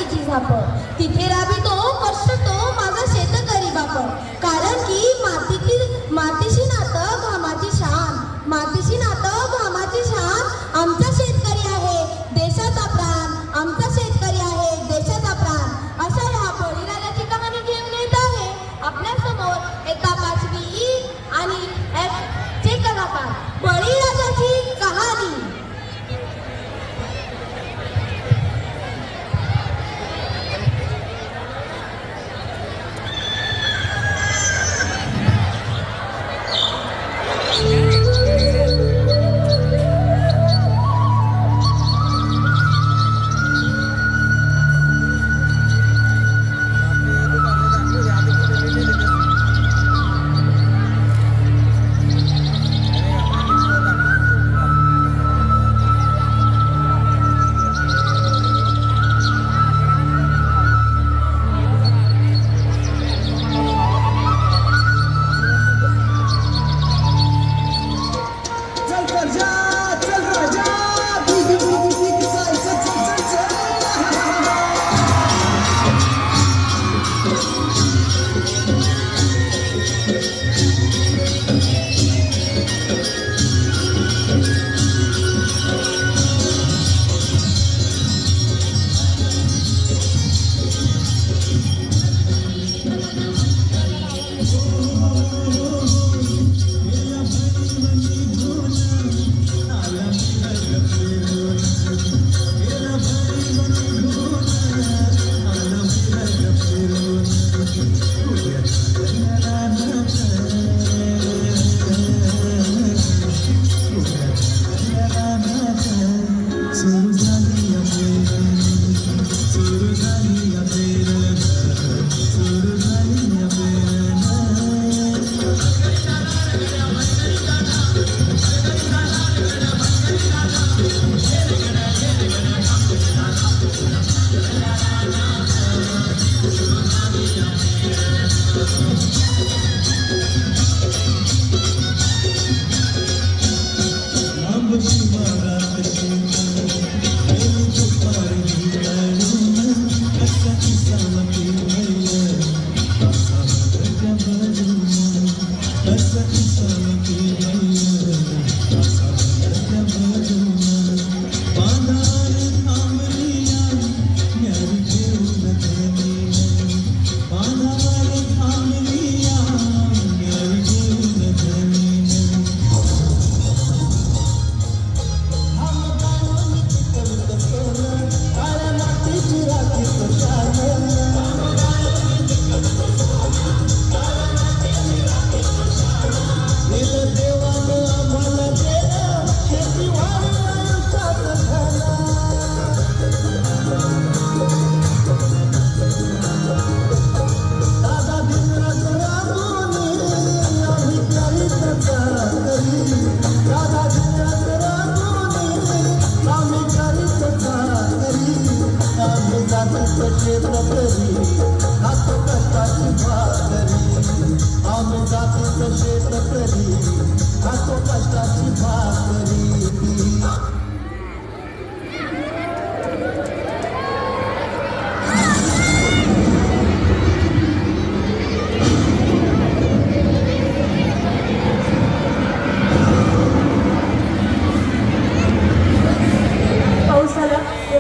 आईची झाप, तिथे राबितो कष्ट तो माझा शेतकरी बाप. कारण की मातीशी नातं घामाची शान, मातीशी नातं घामाची शान. आमचा शेतकरी आहे देशाचा प्राण, आमचा शेतकरी आहे देशाचा प्राण. अशा ह्या बळीराजाची कहाणी घेऊन येत आहे आपल्या समोर एका 5वी आणि F चे कलाकार. बळीराजाची कहाणी.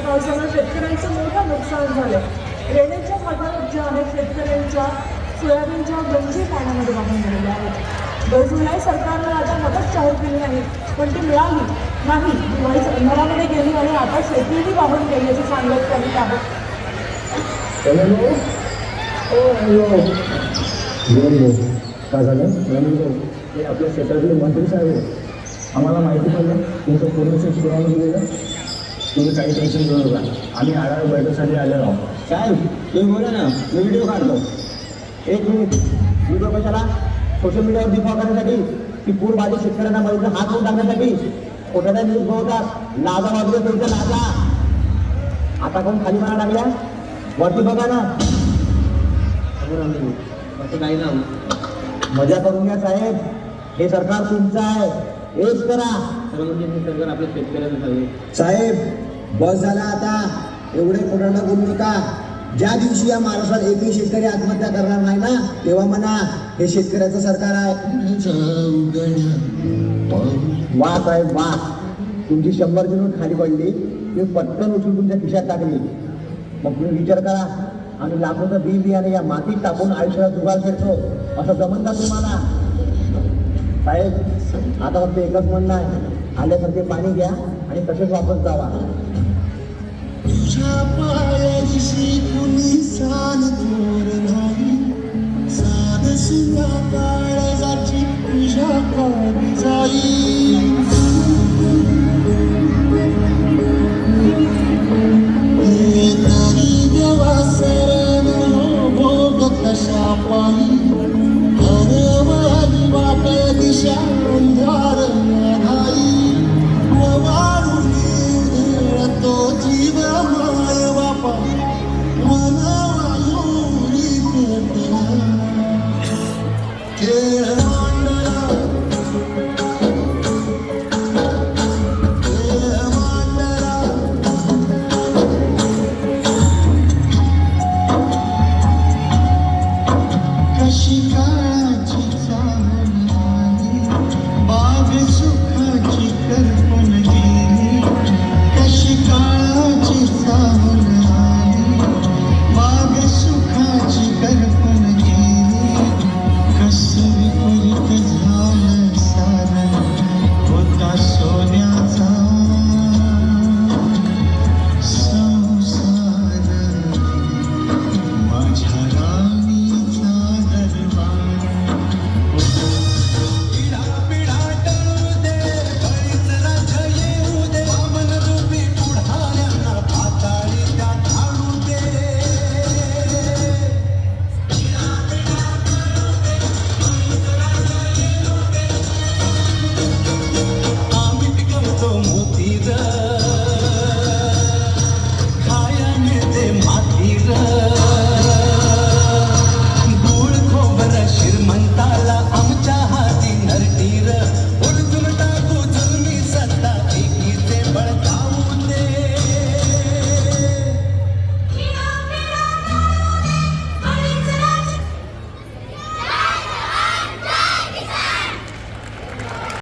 पावसानं शेतकऱ्यांचं मोठं नुकसान झालं. रेल्वेच्या मधात ज्या आहेत शेतकऱ्यांच्या सोयाबीनच्या गंजी पाण्यामध्ये वाहून गेलेल्या आहेत. गरजूला सरकारनं आता मदत जाहीर केली आहे, पण ती मिळाली नाही. दिवाळीच अंधारामध्ये गेली आणि आता शेतीही वाहून गेली असं सांगत त्यांनी आहे. काय झालं? ते आपल्या शेतातले मंत्री साहेब आहे. आम्हाला माहिती पडलं तुमचं पूर्ण शेत पुरावून दिलेलं. तुम्ही काही टेन्शन घेऊ नका, आम्ही आढावा बैठकीसाठी आलेलो आहोत. साहेब तुम्ही बोला ना, मी व्हिडिओ काढतो. एक मिनिट. व्हिडिओ कशाला? सोशल मीडियावर दिफा करण्यासाठी की पूर बाधित शेतकऱ्यांना मदतीचा हात होऊन टाकण्यासाठी खोट्या न्यूज बोलतात. लाजा बाजूला तुमच्या लाजा. आता कोण खाली म्हणा लागल्या? वरती बघा ना. असं काही ना मजा करून घ्या साहेब. हे सरकार तुमचं आहे, हेच करा. सर्व म्हणजे हे सरकार आपल्या शेतकऱ्यांना सांगेल. साहेब बस झाला आता. एवढे कोणाला बोलू नका. ज्या दिवशी या महाराष्ट्रात एकही शेतकरी आत्महत्या करणार नाही ना, तेव्हा म्हणा हे शेतकऱ्याचं सरकार आहे. वा साहेब वा, तुमची 100ची नोट खाली पडली, तुम्ही पटकन उचलून तुमच्या खिशात टाकली. मग तुम्ही विचार करा, आम्ही लाखोचं बी बियाणे या मातीत टाकून आयुष्याला जुगार खेळतो, असं जमन का तुम्हाला? साहेब आता फक्त एकच म्हणणं आहे, आल्यासारखे पाणी घ्या आणि तसेच वापस जावा.